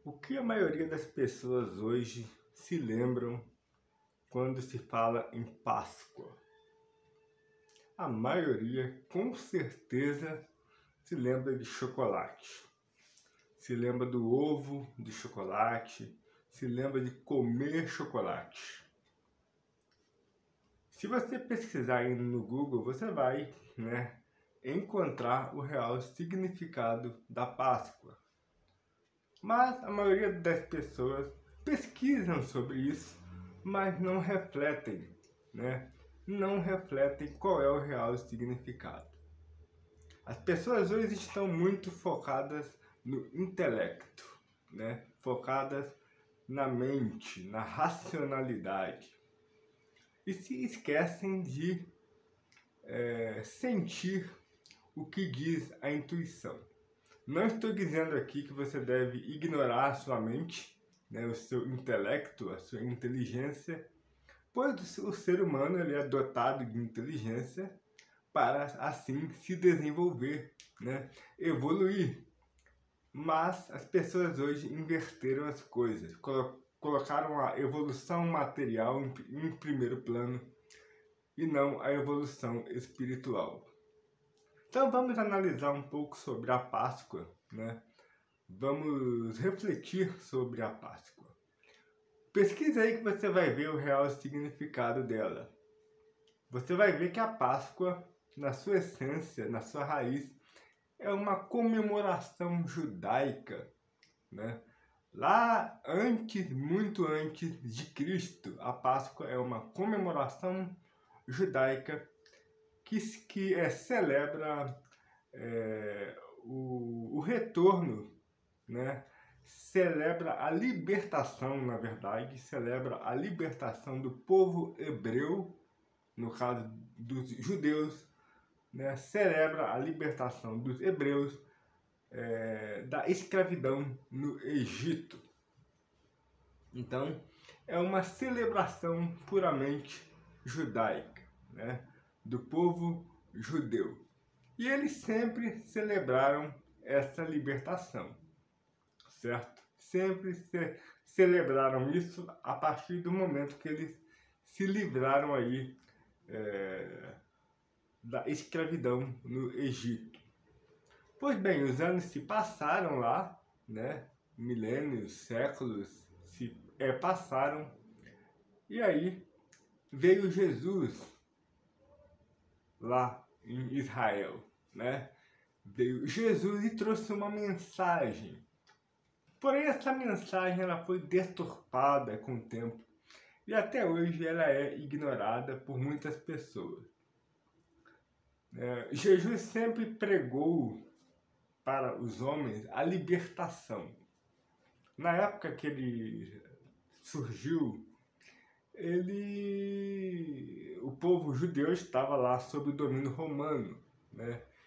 O que a maioria das pessoas hoje se lembram quando se fala em Páscoa? A maioria, com certeza, se lembra de chocolate. Se lembra do ovo de chocolate, se lembra de comer chocolate. Se você pesquisar aí no Google, você vai, encontrar o real significado da Páscoa. Mas a maioria das pessoas pesquisam sobre isso, mas não refletem, Não refletem qual é o real significado. As pessoas hoje estão muito focadas no intelecto, Focadas na mente, na racionalidade. E se esquecem de sentir o que diz a intuição. Não estou dizendo aqui que você deve ignorar a sua mente, o seu intelecto, a sua inteligência, pois o ser humano ele é dotado de inteligência para assim se desenvolver, evoluir. Mas as pessoas hoje inverteram as coisas, colocaram a evolução material em primeiro plano e não a evolução espiritual. Então vamos analisar um pouco sobre a Páscoa, Vamos refletir sobre a Páscoa. Pesquisa aí que você vai ver o real significado dela. Você vai ver que a Páscoa, na sua essência, na sua raiz, é uma comemoração judaica, Lá antes, muito antes de Cristo, a Páscoa é uma comemoração judaica que celebra o retorno, celebra a libertação, na verdade, celebra a libertação do povo hebreu, no caso dos judeus, celebra a libertação dos hebreus da escravidão no Egito. Então, é uma celebração puramente judaica, do povo judeu. E eles sempre celebraram essa libertação, certo? Sempre celebraram isso a partir do momento que eles se livraram aí da escravidão no Egito. Pois bem, os anos se passaram lá, milênios, séculos se passaram, e aí veio Jesus lá em Israel, Veio Jesus e trouxe uma mensagem. Porém, essa mensagem ela foi deturpada com o tempo e até hoje ela é ignorada por muitas pessoas. Jesus sempre pregou para os homens a libertação. Na época que ele surgiu, o povo judeu estava lá sob o domínio romano,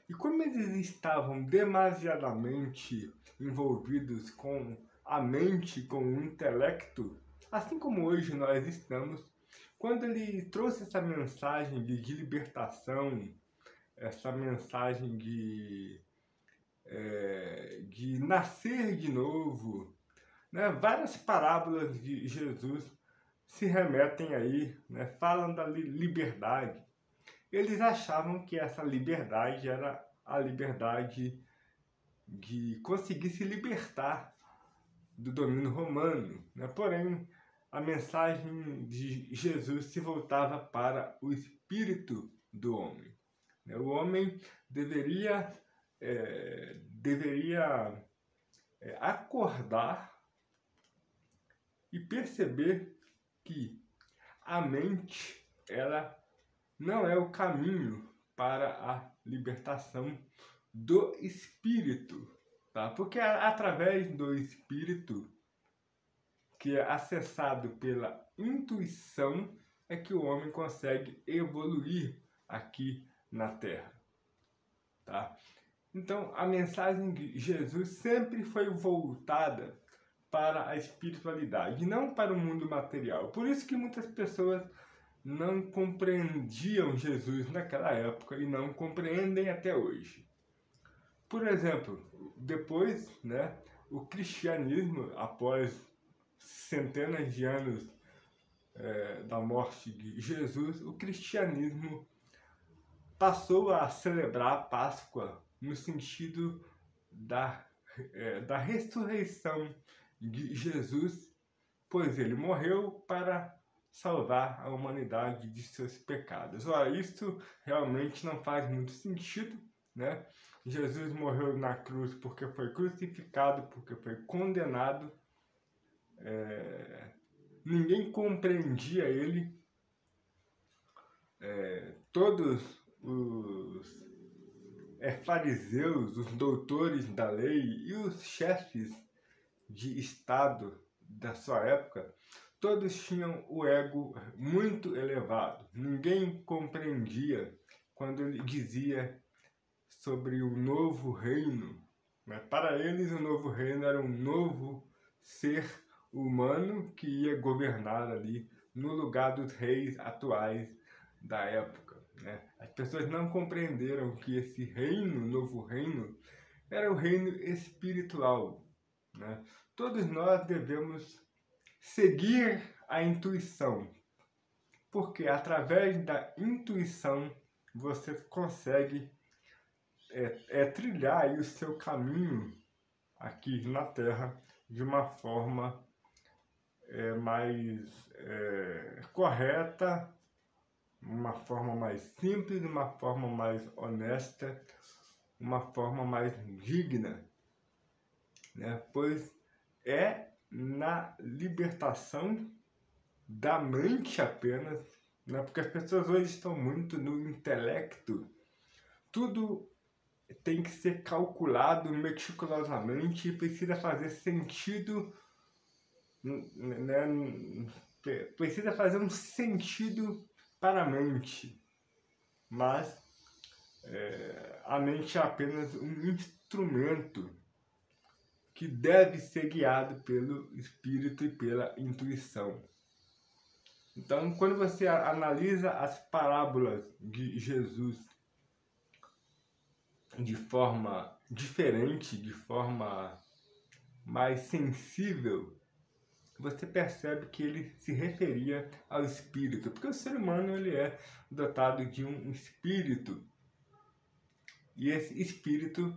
E como eles estavam demasiadamente envolvidos com a mente, com o intelecto, assim como hoje nós estamos, quando ele trouxe essa mensagem de libertação, essa mensagem de nascer de novo, várias parábolas de Jesus se remetem aí, falam da liberdade. Eles achavam que essa liberdade era a liberdade de conseguir se libertar do domínio romano, Porém, a mensagem de Jesus se voltava para o espírito do homem. O homem deveria acordar e perceber que a mente ela não é o caminho para a libertação do espírito, tá? Porque é através do espírito, que é acessado pela intuição, é que o homem consegue evoluir aqui na Terra, tá? Então, a mensagem de Jesus sempre foi voltada para a espiritualidade, não para o mundo material. Por isso que muitas pessoas não compreendiam Jesus naquela época e não compreendem até hoje. Por exemplo, depois o cristianismo, após centenas de anos da morte de Jesus, o cristianismo passou a celebrar a Páscoa no sentido da ressurreição de Jesus, pois ele morreu para salvar a humanidade de seus pecados. Ora, isso realmente não faz muito sentido, né? Jesus morreu na cruz porque foi crucificado, porque foi condenado. Ninguém compreendia ele. Todos os fariseus, os doutores da lei e os chefes de Estado da sua época, todos tinham o ego muito elevado. Ninguém compreendia quando ele dizia sobre o novo reino. Para eles, o novo reino era um novo ser humano que ia governar ali no lugar dos reis atuais da época. As pessoas não compreenderam que esse reino, novo reino, era o reino espiritual. Todos nós devemos seguir a intuição, porque através da intuição você consegue trilhar aí o seu caminho aqui na Terra de uma forma mais correta, uma forma mais simples, uma forma mais honesta, uma forma mais digna, pois é na libertação da mente apenas, porque as pessoas hoje estão muito no intelecto. Tudo tem que ser calculado meticulosamente e precisa fazer sentido, precisa fazer um sentido para a mente, mas a mente é apenas um instrumento que deve ser guiado pelo espírito e pela intuição. Então, quando você analisa as parábolas de Jesus de forma diferente, de forma mais sensível, você percebe que ele se referia ao espírito, porque o ser humano ele é dotado de um espírito, e esse espírito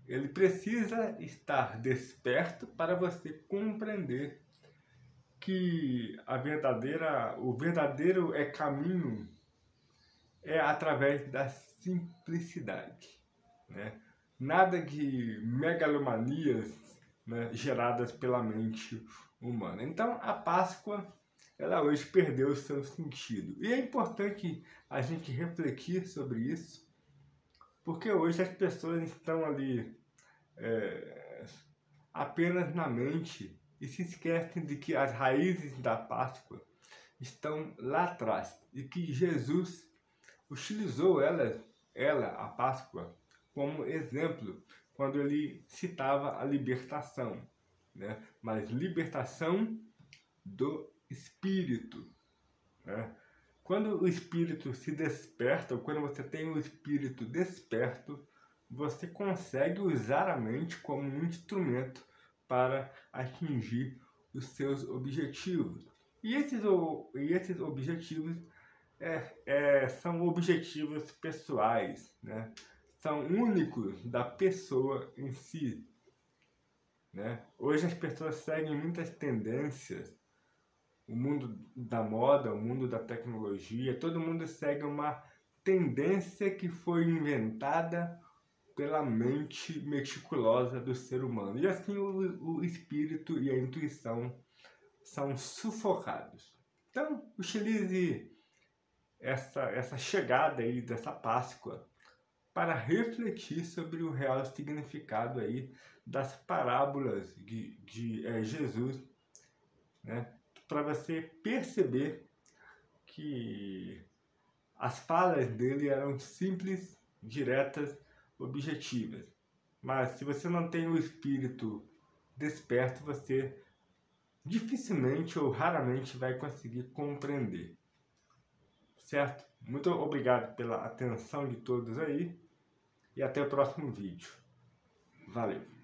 ele precisa estar desperto para você compreender que o verdadeiro caminho é através da simplicidade, Nada de megalomanias, geradas pela mente humana. Então, a Páscoa, ela hoje perdeu o seu sentido. E é importante a gente refletir sobre isso, porque hoje as pessoas estão ali apenas na mente e se esquecem de que as raízes da Páscoa estão lá atrás e que Jesus utilizou a Páscoa, como exemplo quando ele citava a libertação, mas libertação do espírito. Quando o espírito se desperta, ou quando você tem o espírito desperto, você consegue usar a mente como um instrumento para atingir os seus objetivos. E esses objetivos são objetivos pessoais, são únicos da pessoa em si. Hoje as pessoas seguem muitas tendências, o mundo da moda, o mundo da tecnologia, todo mundo segue uma tendência que foi inventada pela mente meticulosa do ser humano. E assim o espírito e a intuição são sufocados. Então, utilize essa chegada aí dessa Páscoa para refletir sobre o real significado aí das parábolas de Jesus, para você perceber que as falas dele eram simples, diretas, objetivas. Mas se você não tem o espírito desperto, você dificilmente ou raramente vai conseguir compreender. Certo? Muito obrigado pela atenção de todos aí e até o próximo vídeo. Valeu!